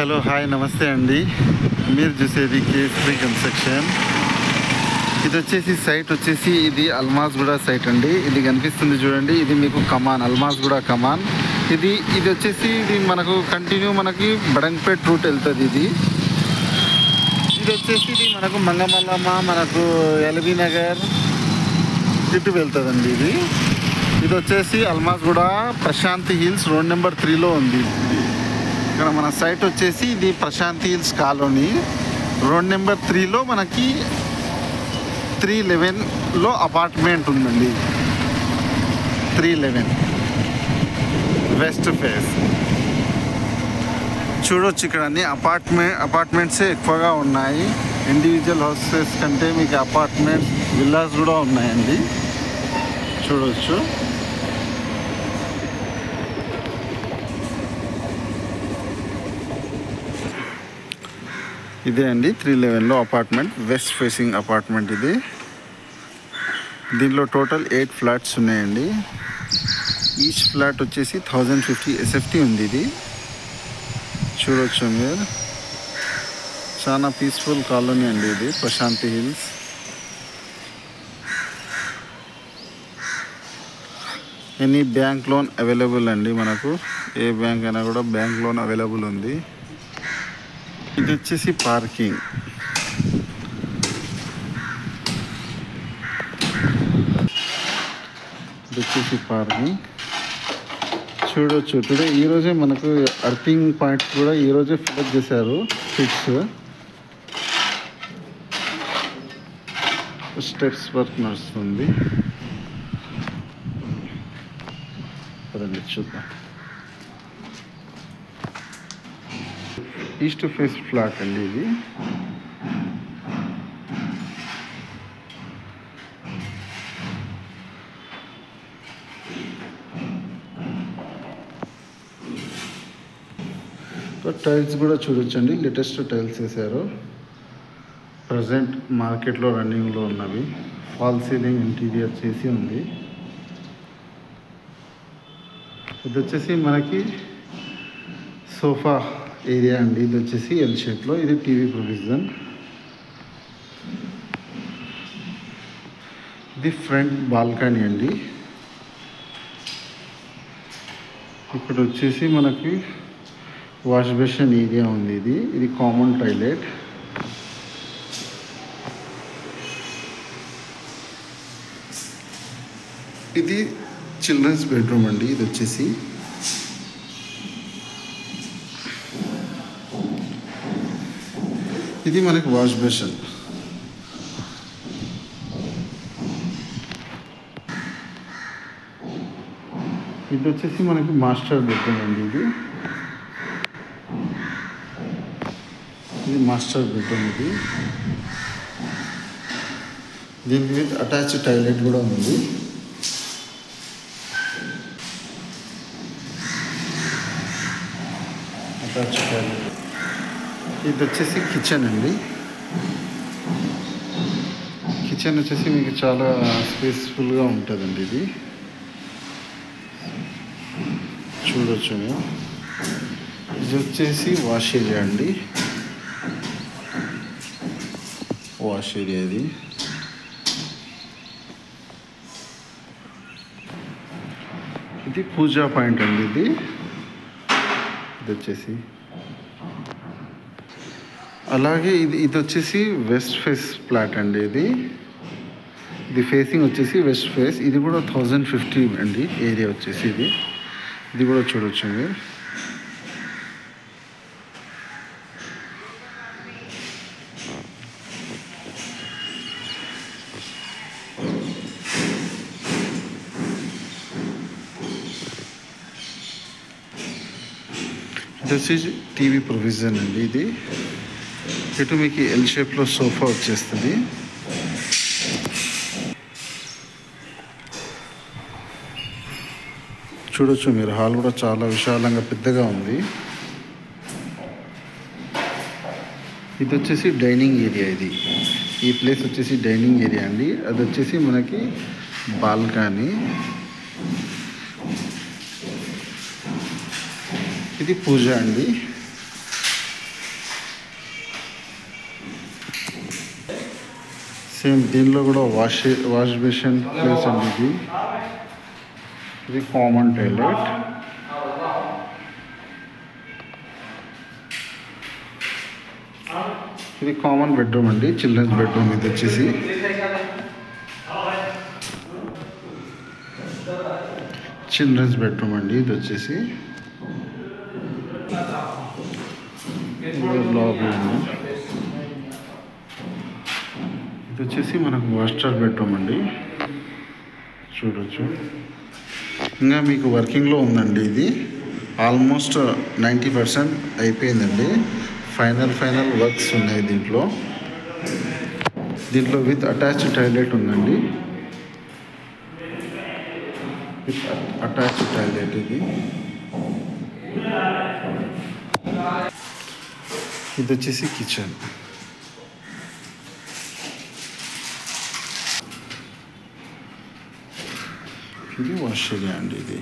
Hello hi నమస్తే అండి. మీరు చూసేది కేఎస్3 కన్స్ట్రక్షన్. ఇది వచ్చేసి సైట్ వచ్చేసి ఇది అల్మాజ్గూడ సైట్ అండి. ఇది కనిపిస్తుంది చూడండి, ఇది మీకు కమాన్, అల్మాజ్గూడ కమాన్. ఇది వచ్చేసి ఇది మనకు కంటిన్యూ మనకి బడంగ్పేట్ రూట్ వెళ్తుంది. ఇది వచ్చేసి ఇది మనకు మంగమల్లమ్మ, మనకు ఎల్బీ నగర్ ఇటు వెళ్తుందండి. ఇది వచ్చేసి Almasguda Prashanti hills road number 3లో ఉంది. ఇక్కడ మన సైట్ వచ్చేసి ఇది Prashanti hills colony road number 3లో మనకి 311లో అపార్ట్మెంట్ ఉందండి. 311 వెస్ట్ ఫేస్ చూడొచ్చు. ఇక్కడ అన్ని అపార్ట్మెంట్సే ఎక్కువగా ఉన్నాయి. ఇండివిజువల్ హౌసెస్ కంటే మీకు అపార్ట్మెంట్స్, విల్లాస్ కూడా ఉన్నాయండి, చూడొచ్చు. ఇదే అండి 311లో అపార్ట్మెంట్, వెస్ట్ ఫేసింగ్ అపార్ట్మెంట్ ఇది. దీనిలో టోటల్ 8 ఫ్లాట్స్ ఉన్నాయండి. ఈచ్ ఫ్లాట్ వచ్చేసి 1050 SFT ఉంది. ఇది చూడొచ్చు మీరు. చాలా పీస్ఫుల్ కాలనీ అండి ఇది, Prashanti Hills. Any bank loan available అండి. మనకు ఏ బ్యాంక్ అయినా కూడా బ్యాంక్ లోన్ అవైలబుల్ ఉంది. ఇది వచ్చేసి పార్కింగ్. చూడొచ్చు. టుడే ఈరోజే మనకు అర్థింగ్ పాయింట్స్ కూడా ఈరోజే ఫిల్అప్ చేశారు. ఫిక్స్ స్టెప్స్ వర్క్ నడుస్తుంది. పదండి చూద్దాం. ఈస్ట్ ఫేస్ ఫ్లాట్ అండి ఇది. టైల్స్ కూడా చూడొచ్చండి, లేటెస్ట్ టైల్స్ వేసారు. ప్రజెంట్ మార్కెట్లో రన్నింగ్లో ఉన్నవి. ఫాల్ సీలింగ్ ఇంటీరియర్ చేసి ఉంది. ఇది వచ్చేసి మనకి సోఫా ఏరియా అండి. ఇది వచ్చేసి ఎల్ షేప్లో. ఇది టీవీ ప్రొవిజన్. ఇది ఫ్రంట్ బాల్కనీ అండి. ఇక్కడ వచ్చేసి మనకి వాష్ బేసిన్ ఏరియా ఉంది. ఇది కామన్ టాయిలెట్. ఇది చిల్డ్రన్స్ బెడ్రూమ్ అండి. ఇది వచ్చేసి ఇది మనకి వాష్ బేసిన్. ఇది వచ్చేసి మనకి మాస్టర్ బెడ్రూమ్ అండి. ఇది మాస్టర్ బెడ్రూమ్. దీనికి విత్ అటాచ్డ్ టాయిలెట్ కూడా ఉంది. Attached toilet. ఇది వచ్చేసి కిచెన్ అండి. కిచెన్ వచ్చేసి మీకు చాలా స్పేస్ఫుల్గా ఉంటుందండి. ఇది చూడొచ్చు. ఇది వచ్చేసి వాష్ ఏరియా అండి. వాష్ ఏరియా ఇది పూజా పాయింట్ అండి. ఇది వచ్చేసి అలాగే ఇది వచ్చేసి వెస్ట్ ఫేస్ ఫ్లాట్ అండి. ఇది ఫేసింగ్ వచ్చేసి వెస్ట్ ఫేస్. ఇది కూడా 1050 అండి ఏరియా వచ్చేసి. ఇది కూడా చూడొచ్చు మీరు. ఇది వచ్చేసి టీవీ ప్రొవిజన్ అండి. ఇటు మీకు ఎల్ షేప్లో సోఫా వచ్చేస్తుంది. చూడొచ్చు మీరు. హాల్ కూడా చాలా విశాలంగా పెద్దగా ఉంది. ఇది వచ్చేసి డైనింగ్ ఏరియా. ఈ ప్లేస్ వచ్చేసి డైనింగ్ ఏరియా అండి. అది వచ్చేసి మనకి బాల్కనీ. ఇది పూజ అండి. సేమ్ దీనిలో కూడా వాష్ బేసిన్ ప్లేస్ అండి ఇది కామన్ టాయిలెట్. ఇది కామన్ బెడ్రూమ్ అండి, చిల్డ్రన్స్ బెడ్రూమ్. ఇది వచ్చేసి చిల్డ్రన్స్ బెడ్రూమ్ అండి. ఇది వచ్చేసి లాబీ అండి. ఇది వచ్చేసి మనకు మాస్టర్ బెడ్రూమ్ అండి, చూడొచ్చు. ఇంకా మీకు వర్కింగ్లో ఉందండి. ఇది ఆల్మోస్ట్ 90% అయిపోయిందండి. ఫైనల్ వర్క్స్ ఉన్నాయి దీంట్లో విత్ అటాచ్డ్ టాయిలెట్ ఉందండి. విత్ అటాచ్డ్ టాయిలెట్ ఇది వచ్చేసి కిచెన్. ఇది వాష్ ఏరియా అండి. ఇది